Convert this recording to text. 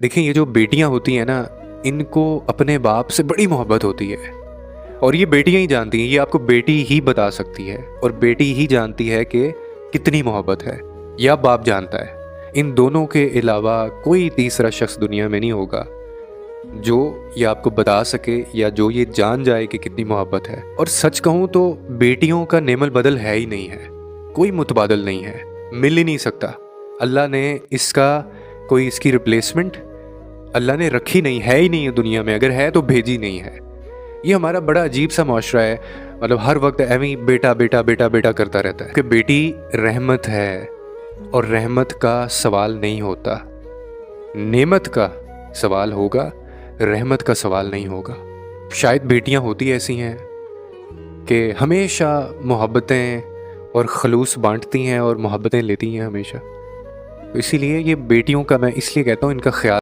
देखिए, ये जो बेटियां होती हैं ना, इनको अपने बाप से बड़ी मोहब्बत होती है। और ये बेटियां ही जानती हैं, ये आपको बेटी ही बता सकती है। और बेटी ही जानती है कि कितनी मोहब्बत है, या बाप जानता है। इन दोनों के अलावा कोई तीसरा शख्स दुनिया में नहीं होगा जो ये आपको बता सके या जो ये जान जाए कि कितनी मोहब्बत है। और सच कहूँ तो बेटियों का नेमल बदल है ही नहीं है, कोई मुतबादल नहीं है, मिल ही नहीं सकता। अल्लाह ने इसका कोई इसकी रिप्लेसमेंट अल्लाह ने रखी नहीं है, ही नहीं है दुनिया में। अगर है तो भेजी नहीं है। ये हमारा बड़ा अजीब सा माशरा है, मतलब हर वक्त एवं ही बेटा बेटा बेटा बेटा करता रहता है कि बेटी रहमत है और रहमत का सवाल नहीं होता, नेमत का सवाल होगा, रहमत का सवाल नहीं होगा। शायद बेटियां होती ऐसी हैं कि हमेशा मोहब्बतें और खलूस बांटती हैं और मोहब्बतें लेती हैं हमेशा। तो इसीलिए ये बेटियों का मैं इसलिए कहता हूँ, इनका ख्याल